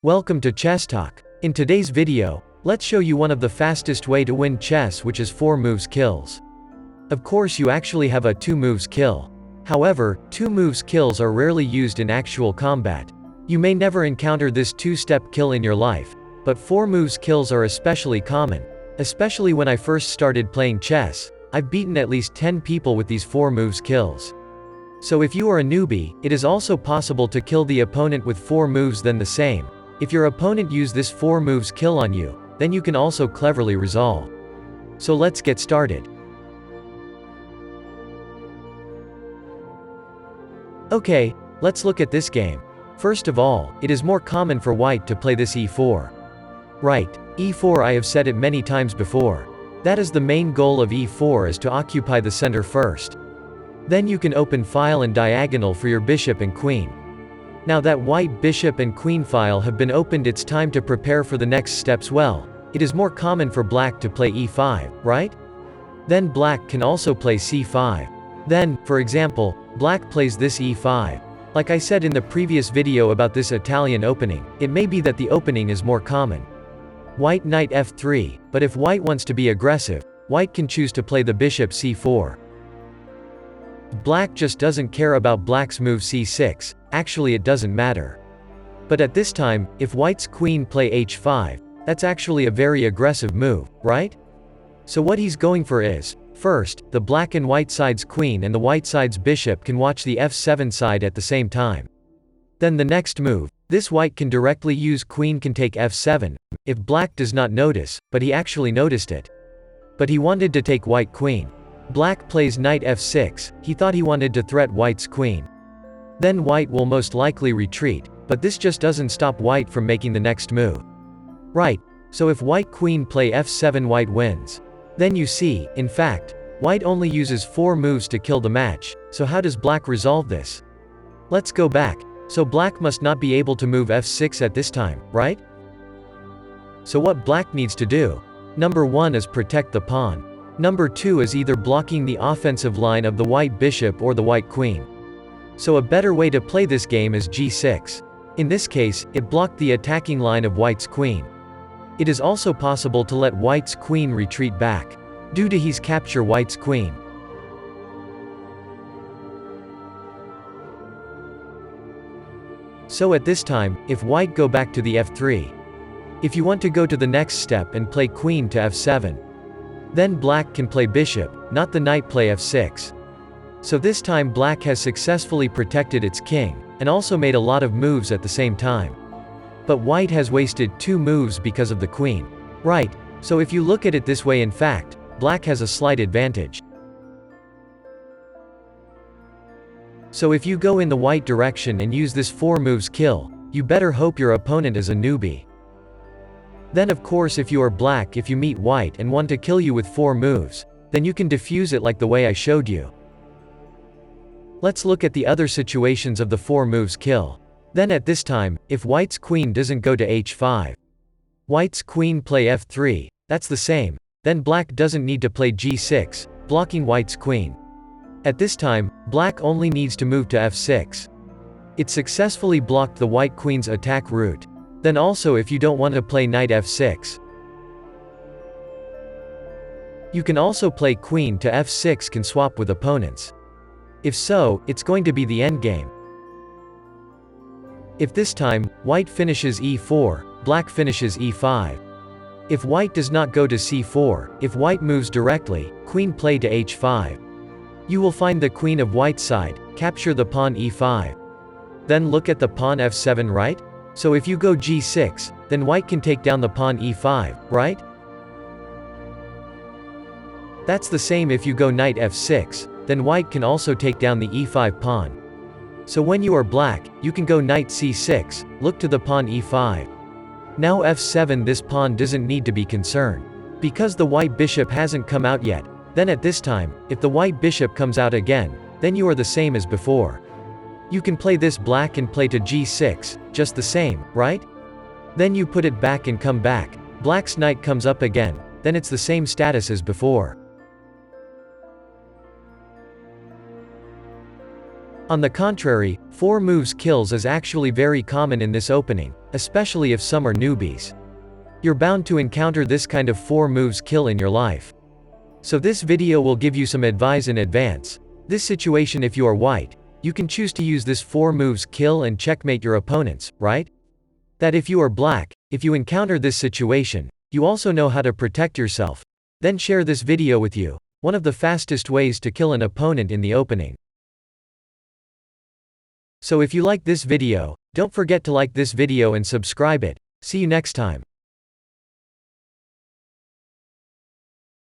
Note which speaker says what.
Speaker 1: Welcome to Chess Talk. In today's video, let's show you one of the fastest way to win chess, which is 4 moves kills. Of course you actually have a 2 moves kill. However, 2 moves kills are rarely used in actual combat. You may never encounter this 2-step kill in your life, but 4 moves kills are especially common. Especially when I first started playing chess, I've beaten at least 10 people with these 4 moves kills. So if you are a newbie, it is also possible to kill the opponent with 4 moves then the same. If your opponent use this 4 moves kill on you, then you can also cleverly resolve. So let's get started. Okay, let's look at this game. First of all, it is more common for white to play this e4. Right, e4 I have said it many times before. That is the main goal of e4 is to occupy the center first. Then you can open file and diagonal for your bishop and queen. Now that white bishop and queen file have been opened, it's time to prepare for the next steps. Well, it is more common for black to play e5, right? Then black can also play c5. Then, for example, black plays this e5. Like I said in the previous video about this Italian opening, it may be that the opening is more common. White knight f3, but if white wants to be aggressive, white can choose to play the bishop c4. Black just doesn't care about black's move c6, actually it doesn't matter. But at this time, if white's queen play h5, that's actually a very aggressive move, right? So what he's going for is, first, the black and white side's queen and the white side's bishop can watch the f7 side at the same time. Then the next move, this white can directly use queen can take f7, if black does not notice, but he actually noticed it. But he wanted to take white queen. Black plays knight f6, he thought he wanted to threat white's queen. Then white will most likely retreat, but this just doesn't stop white from making the next move. Right, so if white queen play f7 white wins. Then you see, in fact, white only uses 4 moves to kill the match, so how does black resolve this? Let's go back, so black must not be able to move f6 at this time, right? So what black needs to do? Number 1 is protect the pawn. Number 2 is either blocking the offensive line of the white bishop or the white queen. So a better way to play this game is g6. In this case, it blocked the attacking line of white's queen. It is also possible to let white's queen retreat back, due to his capture white's queen. So at this time, if white go back to the f3. If you want to go to the next step and play queen to f7. Then black can play bishop, not the knight play f6. So this time black has successfully protected its king, and also made a lot of moves at the same time. But white has wasted 2 moves because of the queen. Right, so if you look at it this way, in fact, black has a slight advantage. So if you go in the white direction and use this 4 moves kill, you better hope your opponent is a newbie. Then of course if you are black, if you meet white and want to kill you with 4 moves, then you can defuse it like the way I showed you. Let's look at the other situations of the 4 moves kill. Then at this time, if white's queen doesn't go to h5. White's queen play f3, that's the same, then black doesn't need to play g6, blocking white's queen. At this time, black only needs to move to f6. It successfully blocked the white queen's attack route. Then also if you don't want to play knight f6. You can also play queen to f6 can swap with opponents. If so, it's going to be the endgame. If this time, white finishes e4, black finishes e5. If white does not go to c4, if white moves directly, queen play to h5. You will find the queen of white's side, capture the pawn e5. Then look at the pawn f7, right? So if you go g6, then white can take down the pawn e5, right? That's the same if you go knight f6, then white can also take down the e5 pawn. So when you are black, you can go knight c6, look to the pawn e5. Now f7, this pawn doesn't need to be concerned. Because the white bishop hasn't come out yet, then at this time, if the white bishop comes out again, then you are the same as before. You can play this black and play to g6, just the same, right? Then you put it back and come back, black's knight comes up again, then it's the same status as before. On the contrary, 4 moves kills is actually very common in this opening, especially if some are newbies. You're bound to encounter this kind of 4 moves kill in your life. So this video will give you some advice in advance. This situation, if you are white, you can choose to use this 4 moves kill and checkmate your opponents, right? That if you are black, if you encounter this situation, you also know how to protect yourself. Then share this video with you, one of the fastest ways to kill an opponent in the opening. So if you like this video, don't forget to like this video and subscribe it. See you next time.